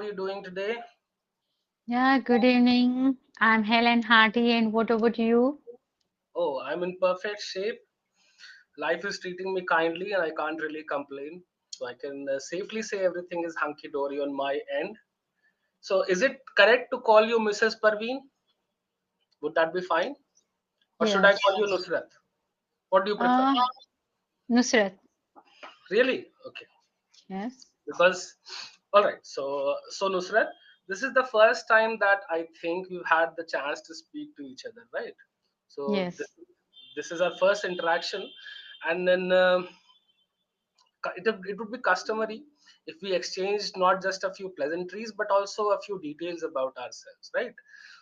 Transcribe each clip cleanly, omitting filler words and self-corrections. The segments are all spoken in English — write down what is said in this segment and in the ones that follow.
are you doing today? Yeah, good evening. I'm Helen Hardy, and what about you? Oh, I'm in perfect shape. Life is treating me kindly, and I can't really complain. So I can safely say everything is hunky dory on my end. So, is it correct to call you Mrs. Parveen? Would that be fine? Or should I Yes. call you Nusrat? What do you prefer? Uh, Nusrat. Really? Okay. Yes. Because, all right. So Nusrat, this is the first time that I think we've had the chance to speak to each other, right? So Yes. this is our first interaction, and then it would be customary if we exchanged not just a few pleasantries but also a few details about ourselves, right?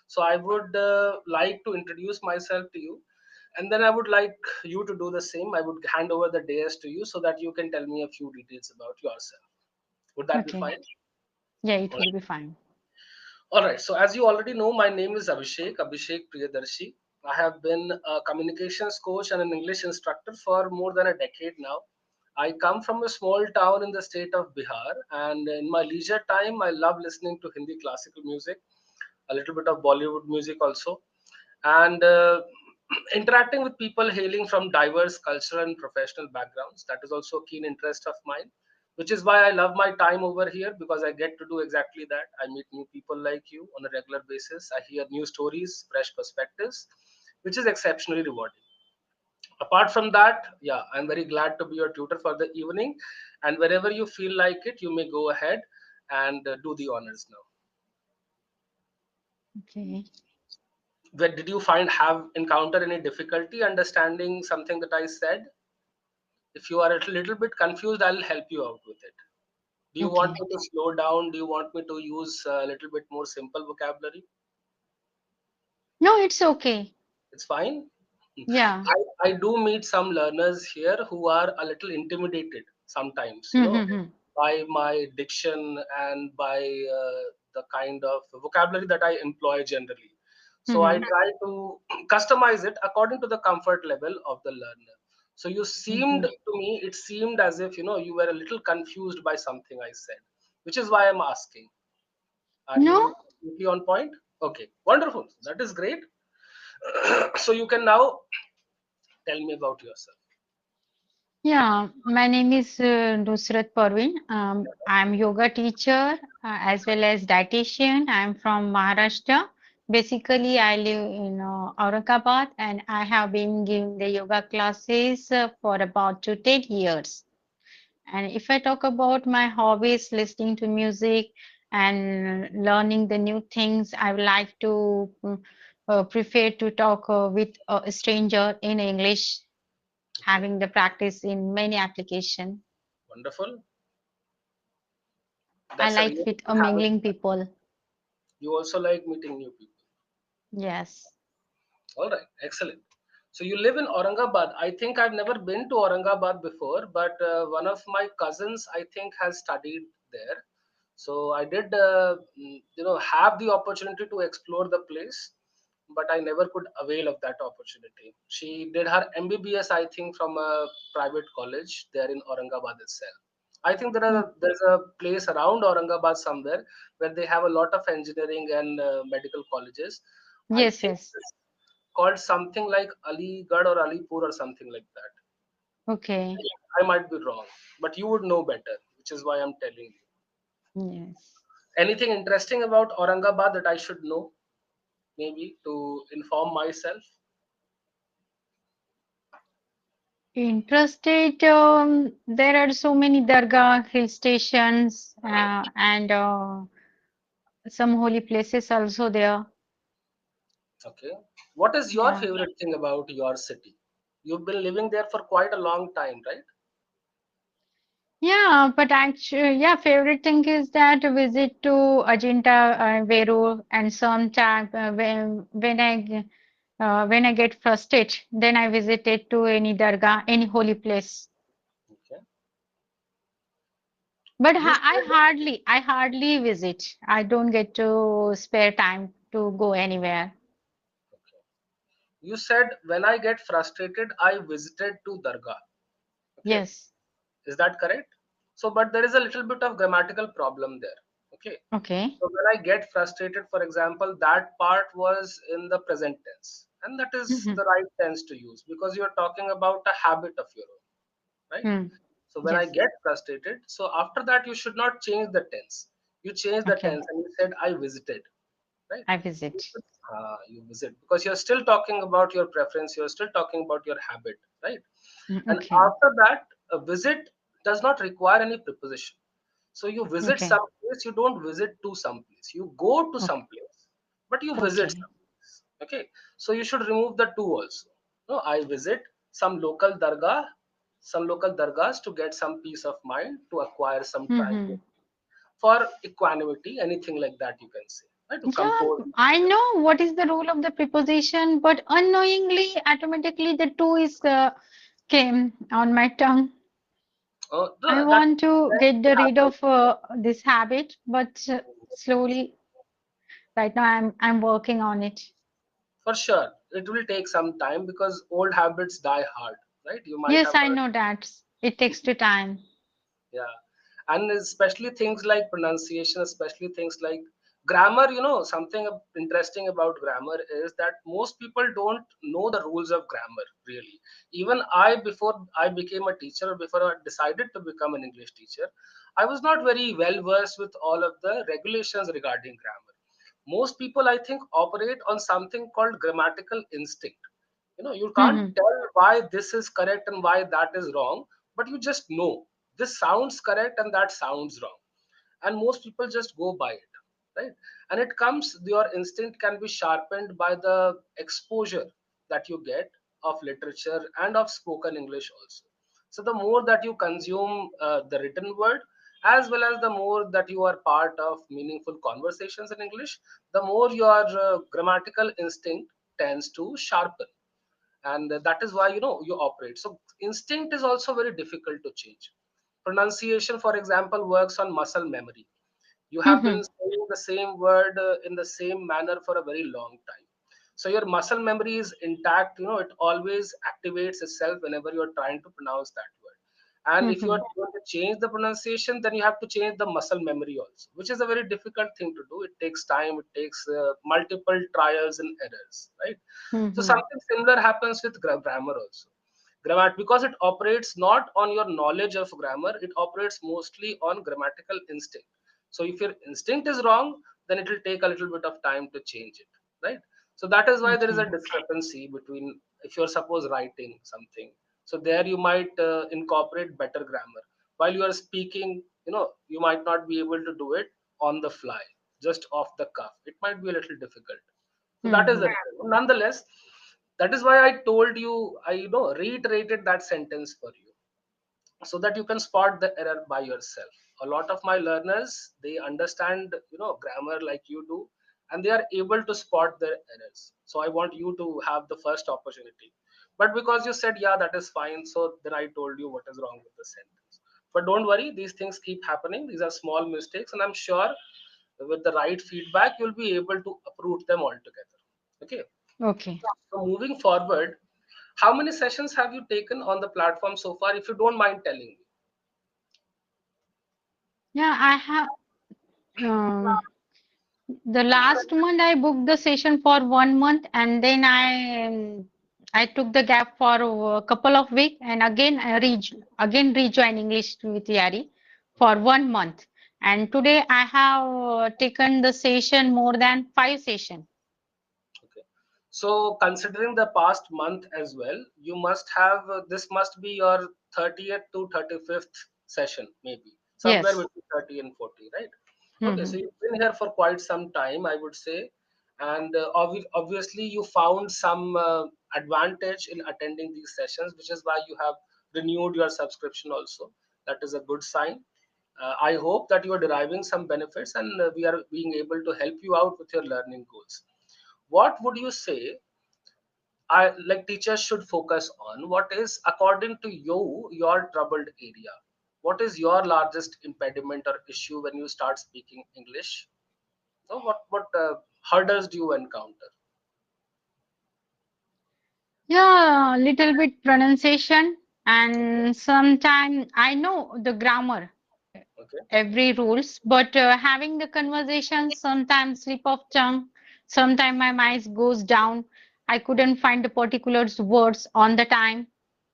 So I would like to introduce myself to you, and then I would like you to do the same. I would hand over the dais to you so that you can tell me a few details about yourself. Would that be Okay. fine? Yeah, it will be fine. All right. So, as you already know, my name is Abhishek Priyadarshi. I have been a communications coach and an English instructor for more than a decade now. I come from a small town in the state of Bihar, and in my leisure time, I love listening to Hindi classical music, a little bit of Bollywood music also, and interacting with people hailing from diverse cultural and professional backgrounds. That is also a keen interest of mine, which is why I love my time over here, because I get to do exactly that. I meet new people like you on a regular basis. I hear new stories, fresh perspectives, which is exceptionally rewarding. Apart from that, yeah, I'm very glad to be your tutor for the evening, and wherever you feel like it, you may go ahead and do the honors now. Okay. Where did you find have encounter any difficulty understanding something that I said? If you are a little bit confused, I'll help you out with it. Do you want Okay. me to slow down? Do you want me to use a little bit more simple vocabulary? No, it's okay. It's fine. Yeah. I do meet some learners here who are a little intimidated sometimes, Mm-hmm. by my diction and by the kind of vocabulary that I employ generally. So I Mm-hmm. try to customize it according to the comfort level of the learner. So Mm-hmm. it seemed as if, you were a little confused by something I said, which is why I'm asking. Are No? you completely on point? Okay, wonderful. That is great. So you can now tell me about yourself. Yeah, my name is Nusrat Parveen. I'm yoga teacher as well as dietitian. I'm from Maharashtra. Basically, I live in Aurangabad and I have been giving the yoga classes for about 10 years. And if I talk about my hobbies, listening to music and learning the new things, I would like to prefer to talk with a stranger in English, Okay, having the practice in many application. wonderful. I That's a like really with good habit. mingling people. You also like meeting new people. Yes. All right, excellent. So you live in Aurangabad. I think I've never been to Aurangabad before, but one of my cousins, I think, has studied there. So I did, have the opportunity to explore the place, but I never could avail of that opportunity. She did her MBBS, I think, from a private college there in Aurangabad itself. I think Mm. there's a place around Aurangabad somewhere where they have a lot of engineering and medical colleges. I Yes, think yes. it's called something like Aligarh or Alipur or something like that. Okay. I might be wrong, but you would know better, which is why I'm telling you. Yes. Anything interesting about Aurangabad that I should know, maybe to inform myself? Interested. There are so many dargah, hill stations, and some holy places also there. Okay. What is your Yeah. favorite thing about your city? You've been living there for quite a long time, right? Yeah, but actually, yeah, favorite thing is that visit to Ajinta, Veru, and sometime when I get frustrated, then I visited to any dargah, any holy place. Okay. But You said I hardly visit. I don't get to spare time to go anywhere. okay. You said when I get frustrated, I visited to Dargah. Okay. Yes. Is that correct? So, but there is a little bit of grammatical problem there. Okay. Okay. So when I get frustrated, for example, that part was in the present tense, and that is Hmm. the right tense to use because you are talking about a habit of your own, right? Hmm. So when I Yes. get frustrated, so after that you should not change the tense. You change the Okay. tense and you said I visited, right? I visit. You visit because you're still talking about your preference. You're still talking about your habit, right? And Okay. after that, a visit does not require any preposition. So you visit Okay. some place, you don't visit to some place. You go to some Okay. place, but you visit Okay. some place. Okay. So you should remove the two also. No, I visit some local dargah, some local dargahs to get some peace of mind, to acquire some Hmm. tranquility, for equanimity, anything like that you can say, right? To Yeah, compose. I know what is the role of the preposition, but unknowingly, automatically, the two is came on my tongue. I That want to get will rid happen. of this habit, but slowly, right now, I'm working on it. For sure, it will take some time because old habits die hard, right? You might Yes, have I heard. know that. It takes the time. Yeah, and especially things like pronunciation, especially things like grammar. Something interesting about grammar is that most people don't know the rules of grammar really. Even I, before I became a teacher, before I decided to become an English teacher, I was not very well versed with all of the regulations regarding grammar. Most people, I think, operate on something called grammatical instinct. You can't Hmm. tell why this is correct and why that is wrong, but you just know this sounds correct and that sounds wrong, and most people just go by it, right? And it comes, your instinct can be sharpened by the exposure that you get of literature and of spoken English also. So the more that you consume the written word, as well as the more that you are part of meaningful conversations in English, the more your grammatical instinct tends to sharpen, and that is why you operate. So instinct is also very difficult to change. Pronunciation, for example, works on muscle memory. You have Hmm. been saying the same word in the same manner for a very long time, so your muscle memory is intact. It always activates itself whenever you're trying to pronounce that word. And if you are Hmm. going to change the pronunciation, then you have to change the muscle memory also, which is a very difficult thing to do. It takes time, it takes multiple trials and errors, right? So Hmm. something similar happens with grammar also. Grammar, because it operates not on your knowledge of grammar, it operates mostly on grammatical instinct. So if your instinct is wrong, then it will take a little bit of time to change it, right? So that is why there is a Okay. discrepancy between, if you're suppose writing something, so there you might incorporate better grammar. While you are speaking, you might not be able to do it on the fly, just off the cuff. It might be a little difficult. So that is the Hmm. reason. Nonetheless, that is why I told you, I reiterated that sentence for you, so that you can spot the error by yourself. A lot of my learners, they understand grammar like you do, and they are able to spot their errors. So I want you to have the first opportunity. But because you said yeah, that is fine, so then I told you what is wrong with the sentence. But don't worry, these things keep happening. These are small mistakes, and I'm sure with the right feedback you'll be able to uproot them altogether. Okay. Okay. So moving forward, how many sessions have you taken on the platform so far, if you don't mind telling me? Yeah, I have. The last month I booked the session for 1 month, and then I took the gap for a couple of weeks, and again again rejoin English with Yari for 1 month. And today I have taken the session more than 5 sessions. Okay. So considering the past month as well, you must have this must be your 30th to 35th session, maybe somewhere Yes. between 30 and 40, right? Okay, so Hmm. you've been here for quite some time, I would say, and obviously you found some advantage in attending these sessions, which is why you have renewed your subscription also. That is a good sign. I hope that you are deriving some benefits, and we are being able to help you out with your learning goals. What would you say like teachers should focus on? What is, according to you, your troubled area? What is your largest impediment or issue when you start speaking English? So what hurdles do you encounter? Yeah, little bit pronunciation, and sometimes I know the grammar. Okay. every rules, but having the conversation sometimes slip of tongue, sometimes my mind goes down. I couldn't find the particular words on the time.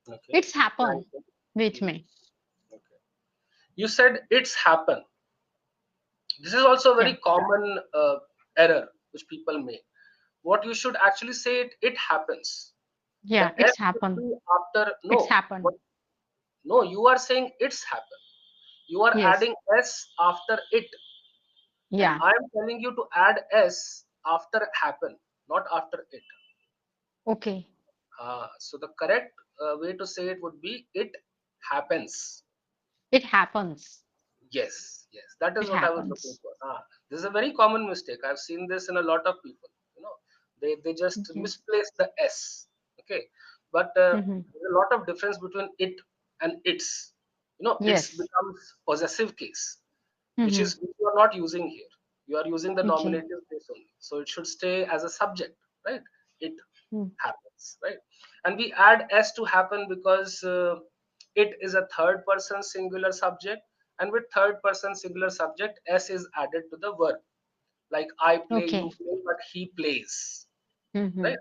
Okay. It's happened with Mhm. me. Okay. You said it's happen. This is also a Yeah, very common error which people make. What you should actually say, it happens. The yeah, S it's should happened. be after It's no. happened. What, no, you are saying it's happened. You are Yes. adding S after it, and Yeah. I am telling you to add S after happen, not after it. Okay. So the correct way to say it would be it happens. It happens. Yes, yes, that It is what I was looking happens. for. This is a very common mistake. I've seen this in a lot of people. They just Okay. misplace the S. Okay, but Hmm. there's a lot of difference between it and its. It's Yes. becomes possessive case, Hmm. which you are not using here. You are using the Okay. nominative case only, so it should stay as a subject, right? It Mm. happens, right? And we add S to happen because it is a third person singular subject, and with third person singular subject, S is added to the verb. Like I play, you Okay. play, but he plays, Hmm. right?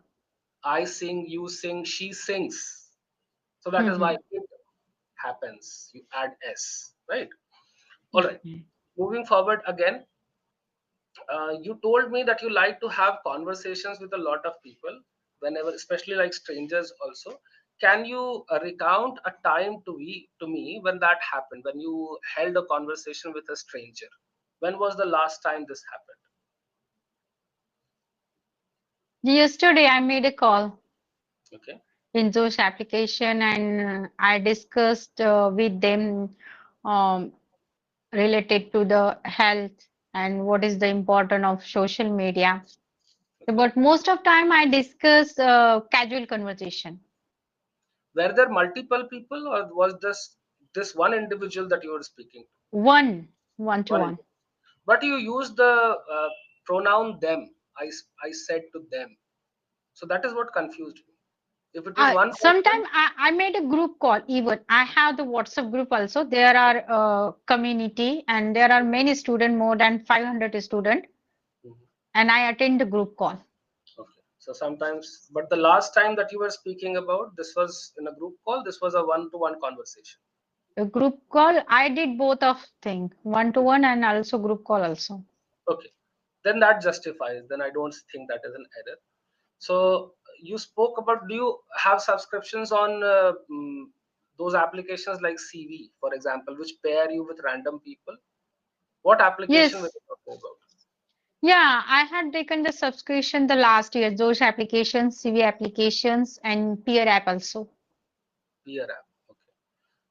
I sing, you sing, she sings. So that is why Hmm. it happens. You add S, right? All right. Okay. Moving forward again, you told me that you like to have conversations with a lot of people, whenever, especially like strangers also. Can you recount a time to me when that happened, when you held a conversation with a stranger? When was the last time this happened? Yesterday, I made a call Okay. in those application and I discussed with them um, related to the health and what is the importance of social media. Okay. But most of time I discuss casual conversation. Were there multiple people, or was this one individual that you were speaking to? One to One one. individual. But you used the pronoun them. I said to them. So that is what confused me. If it is one person, Sometime I made a group call even. I have the WhatsApp group also. There are community and there are many students, more than 500 students, mhm, and I attend the group call. okay. So sometimes, but the last time that you were speaking about, this was in a group call. This was a one-to-one conversation. A group call, I did both of thing, one to one and also group call also. Okay, then that justifies. Then I don't think that is an error. So you spoke about. Do you have subscriptions on those applications like CV, for example, which pair you with random people? What application were Yes, you talking about? yeah, I had taken the subscription the last year, those applications, CV applications, and peer app also. Peer app. Okay.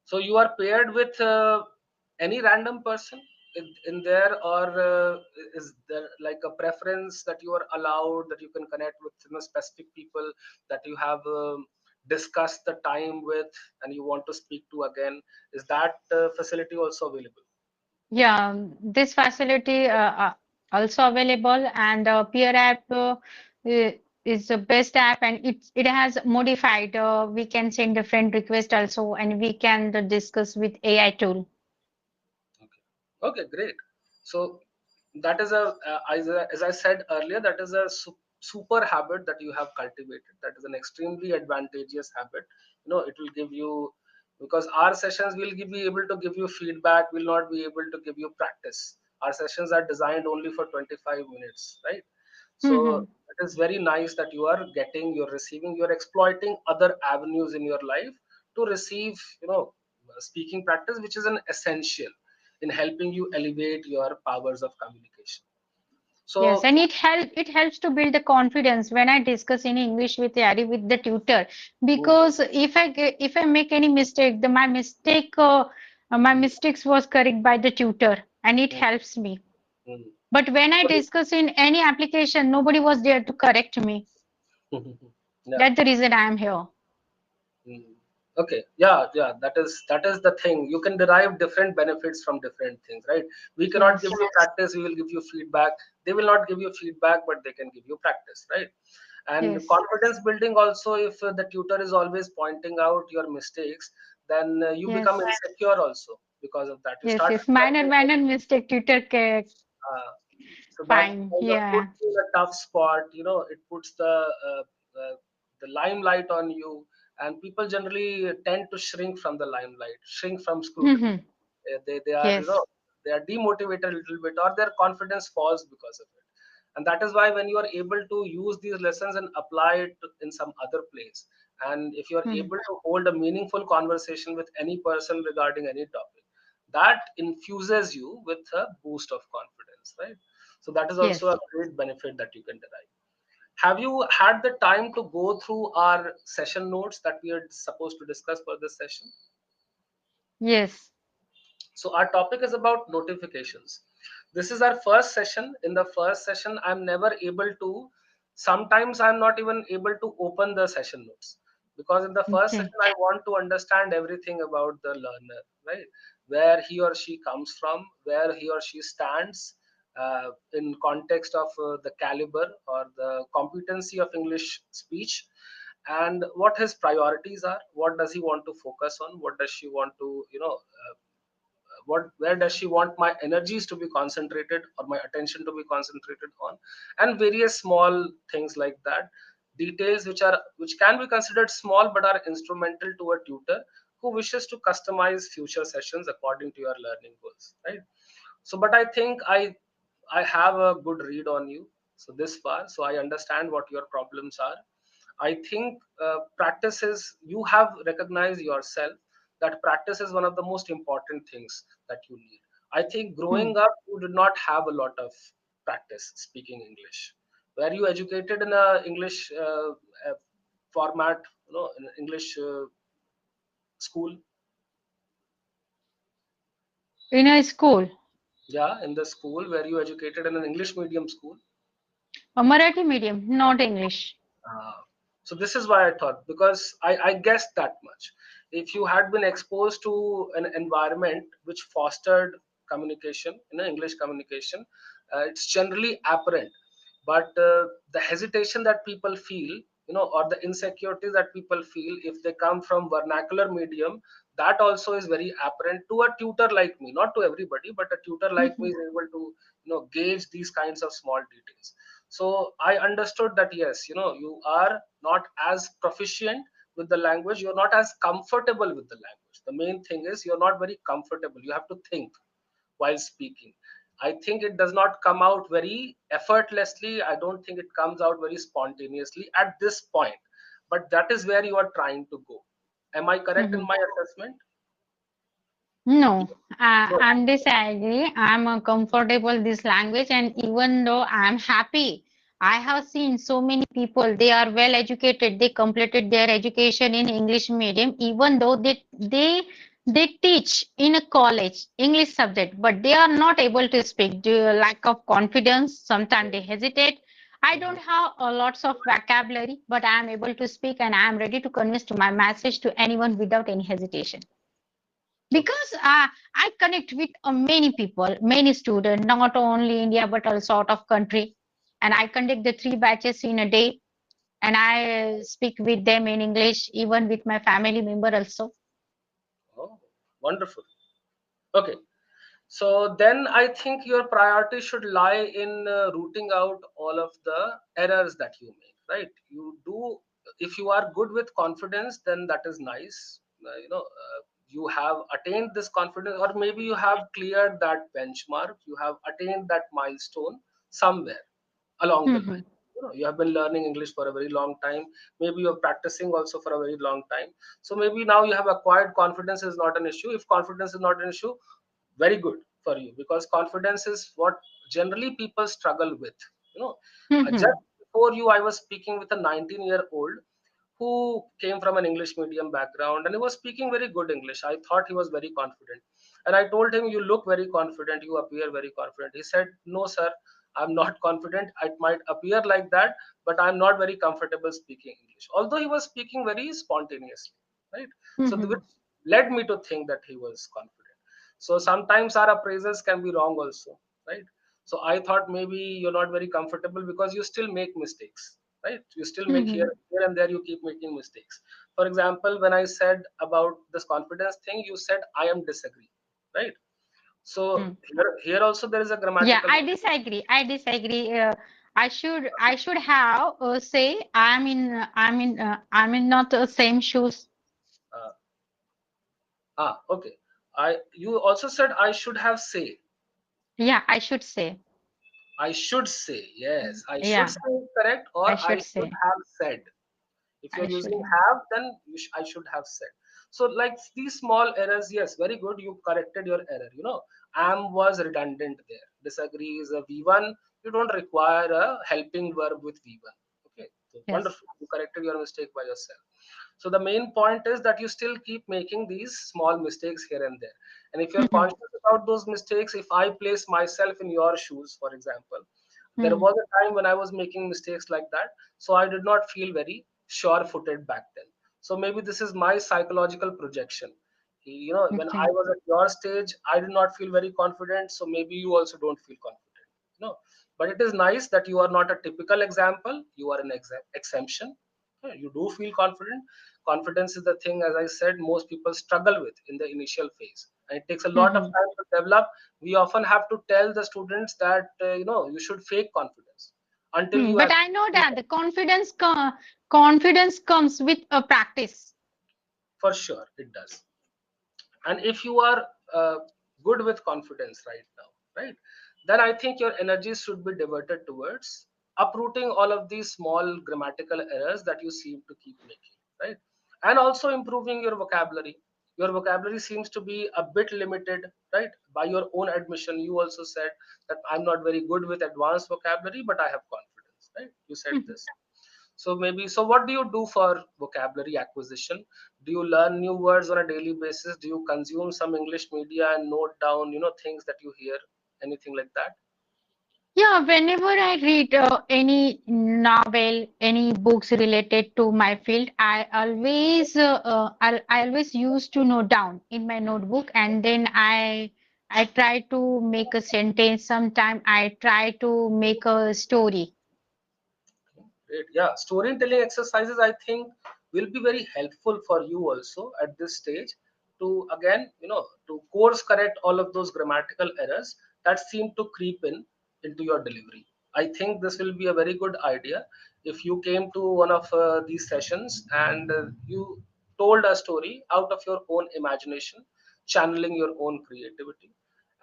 So you are paired with any random person in there, or is there like a preference that you are allowed, that you can connect with specific people that you have discussed the time with and you want to speak to again? Is that facility also available? Yeah, this facility also available, and peer app i- is the best app, and it has modified. We can send a friend request also, and we can discuss with AI tool. Okay. Okay, great. So that is as I said earlier, that is a super habit that you have cultivated. That is an extremely advantageous habit. It will give you, because our sessions will be able to give you feedback, will not be able to give you practice. Our sessions are designed only for 25 minutes, right? So Hmm. it is very nice that you're receiving, you're exploiting other avenues in your life to receive, speaking practice, which is an essential in helping you elevate your powers of communication. Yes, So, and it helps to build the confidence when I discuss in English with Yari with the tutor. mhm, Because if I make any mistake, my mhm, mistakes was correct by the tutor, and it mhm, helps me. mhm. But when I discuss in any application, nobody was there to correct me. Yeah. That's the reason I am here. Mm. Okay. Yeah, yeah. That is the thing. You can derive different benefits from different things, right? We cannot give Yes, you practice. We will give you feedback. They will not give you feedback, but they can give you practice, right? And yes, confidence building also. If the tutor is always pointing out your mistakes, then you become yes, insecure also. because of that. You Yes, start yes. Minor mistake tutor can uh, so that find. kind of Yeah. puts you in a tough spot. It puts uh, the limelight on you, and people generally tend to shrink from the limelight, shrink from scrutiny. Mhm. They are Yes. they are demotivated a little bit, or their confidence falls because of it. And that is why when you are able to use these lessons and apply it in some other place, and if you are Mhm. able to hold a meaningful conversation with any person regarding any topic, that infuses you with a boost of confidence, right? So that is also a Yes. great benefit that you can derive. Have you had the time to go through our session notes that we are supposed to discuss for this session? Yes. So our topic is about notifications. This is our first session. In the first session, I'm never able to, sometimes I'm not even able to open the session notes, because in the first Okay. session, I want to understand everything about the learner, right? Where he or she comes from, where he or she stands in context of the caliber or the competency of English speech, and what his priorities are. What does he want to focus on? What does she want to, what where does she want my energies to be concentrated or my attention to be concentrated on, and various small things like that, details which can be considered small but are instrumental to a tutor who wishes to customize future sessions according to your learning goals, right? So but I think I have a good read on you, so this far, so I understand what your problems are. I think practice is, you have recognized yourself that practice is one of the most important things that you need. I think Hmm. growing up, you did not have a lot of practice speaking English. Were you educated in a English format, in an English school? In a school, Yeah, in the school, were you educated in an English medium school? a Marathi medium, not English. Uh, so this is why I thought, because I guessed that much. If you had been exposed to an environment which fostered communication, English communication, it's generally apparent. But the hesitation that people feel, or the insecurities that people feel if they come from vernacular medium, that also is very apparent to a tutor like me. Not to everybody, but a tutor like me Mhm. is able to, gauge these kinds of small details. So I understood that yes, you are not as proficient with the language, you're not as comfortable with the language. The main thing is you're not very comfortable, you have to think while speaking. I think it does not come out very effortlessly, I don't think it comes out very spontaneously at this point, but that is where you are trying to go. Am I correct in Mhm. my assessment? No, No. I'm disagree. I'm comfortable this language, and even though I'm happy, I have seen so many people. They are well educated. They completed their education in English medium, even though they teach in a college English subject, but they are not able to speak due to lack of confidence. Sometimes they hesitate. I don't Mhm. have lots of vocabulary, but I am able to speak, and I am ready to convince to my message to anyone without any hesitation. Okay. Because I connect with many people, many students, not only India but also out of country, and I conduct the 3 batches in a day, and I speak with them in English, even with my family member also. Oh, wonderful. Okay. So then I think your priority should lie in rooting out all of the errors that you make, right? You do, if you are good with confidence, then that is nice. You have attained this confidence, or maybe you have cleared that benchmark, you have attained that milestone somewhere along the Mhm. line. You have been learning English for a very long time. Maybe you're practicing also for a very long time. So maybe now you have acquired confidence is not an issue. If confidence is not an issue, very good for you, because confidence is what generally people struggle with. you know just Mhm. before you, I was speaking with a 19-year-old who came from an English medium background, and he was speaking very good English. I thought he was very confident, and I told him, you look very confident, you appear very confident. He said, no sir, I'm not confident. It might appear like that, but I'm not very comfortable speaking English, although he was speaking very spontaneously, right? So which Mhm. led me to think that he was confident. So sometimes our appraisals can be wrong also, right? So I thought maybe you're not very comfortable because you still make mistakes, right? You still make Mhm. here and there, you keep making mistakes. For example, when I said about this confidence thing, you said I am disagree. right? So Hmm. here also there is a Yeah, grammatical. I disagree. I disagree. I should have say I'm in not the same shoes. Uh, okay. You also said I should have say. Yeah, I should say. I should say, yes. I should Yeah, say is correct, or I I should should say. have said. If I you're should using have. have, then I should have said. So like these small errors, yes, very good. You corrected your error. Am was redundant there. Disagree is a V1. You don't require a helping verb with V1. Okay, so Yes. wonderful. You corrected your mistake by yourself. So the main point is that you still keep making these small mistakes here and there. And if you're Hmm. conscious about those mistakes, if I place myself in your shoes, for example, there Hmm. was a time when I was making mistakes like that. So I did not feel very sure footed back then. So maybe this is my psychological projection. When I Okay. was at your stage, I did not feel very confident. So maybe you also don't feel confident. You know, but it is nice that you are not a typical example. You are an exemption. You do feel confident. Confidence is the thing, as I said, most people struggle with in the initial phase, and it takes a lot of Hmm. time to develop. We often have to tell the students that you should fake confidence until you But actually I know feel that the confidence comes with a practice. for sure it does. And if you are good with confidence right now, right, then I think your energies should be diverted towards uprooting all of these small grammatical errors that you seem to keep making, right? And also improving your vocabulary. Your vocabulary seems to be a bit limited, right? By your own admission, you also said that I'm not very good with advanced vocabulary, but I have confidence, right? You said Hmm. this. So maybe, so what do you do for vocabulary acquisition? Do you learn new words on a daily basis? Do you consume some English media and note down, things that you hear? Anything like that? Yeah, whenever I read any novel, any books related to my field, I always used to note down in my notebook, and then I try to make a sentence. Sometime I try to make a story. Great. Yeah, storytelling exercises I think will be very helpful for you also at this stage to again, to course correct all of those grammatical errors that seem to creep in into your delivery. I think this will be a very good idea if you came to one of these sessions and you told a story out of your own imagination, channeling your own creativity.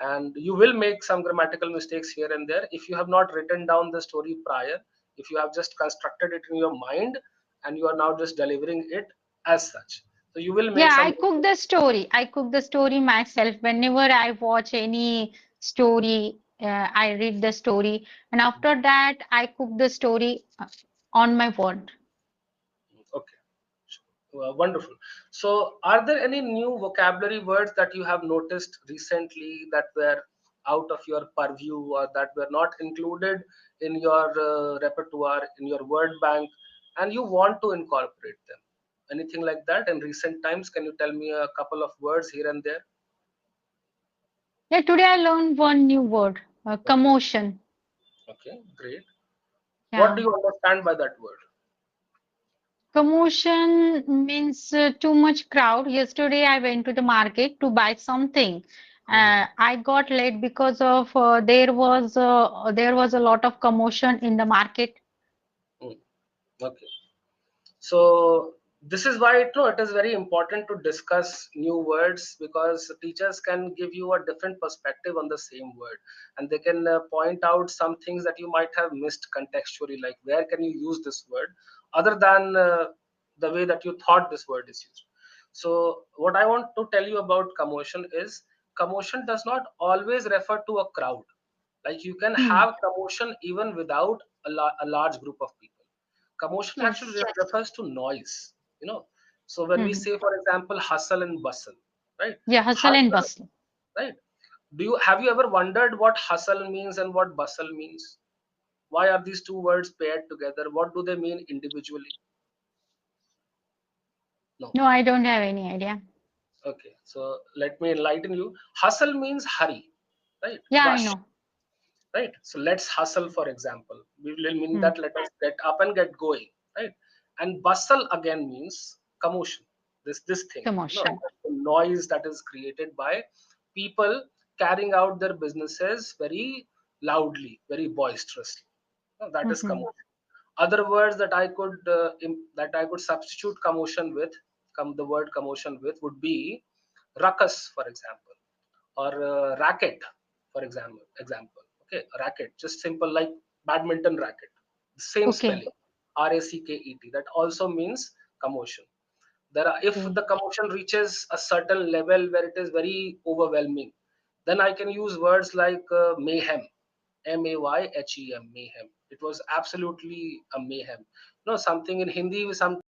And you will make some grammatical mistakes here and there if you have not written down the story prior, if you have just constructed it in your mind and you are now just delivering it as such, so you will make Yeah, some I cook the story. I cook the story myself. Whenever I watch any story, I read the story, and after that, I cook the story on my word. okay. Wonderful. So are there any new vocabulary words that you have noticed recently that were out of your purview or that were not included in your repertoire, in your word bank, and you want to incorporate them? Anything like that in recent times? Can you tell me a couple of words here and there? Yeah, today I learned one new word, Okay. commotion. Okay, great. What do Yeah, you understand by that word? commotion means too much crowd. Yesterday I went to the market to buy something. Mhm. I got late because of there was a lot of commotion in the market. Mm, okay. So this is why it is very important to discuss new words, because teachers can give you a different perspective on the same word, and they can point out some things that you might have missed contextually, like where can you use this word other than the way that you thought this word is used. So what I want to tell you about commotion is commotion does not always refer to a crowd. Like you can Hmm. have commotion even without a large group of people. Commotion actually Yes. refers to noise, you know. So when we Hmm. say, for example, hustle and bustle, right? Yeah, hustle and Hustle, bustle. right? Have you ever wondered what hustle means and what bustle means? Why are these two words paired together? What do they mean individually? No. No, I don't have any idea. Okay. So let me enlighten you. Hustle means hurry, right? Yeah, I Rush, know. right? So let's hustle, for example. We will mean Hmm. that let us get up and get going, right? And bustle again means commotion. This thing, Commotion. the noise that is created by people carrying out their businesses very loudly, very boisterously. That is Mhm. commotion. Other words that I could substitute commotion with, the word commotion with, would be ruckus, for example, or racket, for example. Okay, racket, just simple like badminton racket, same Okay. spelling, racket. That also means commotion. If Okay. the commotion reaches a certain level where it is very overwhelming, then I can use words like mayhem, mayhem, mayhem. It was absolutely a mayhem. Something in Hindi, some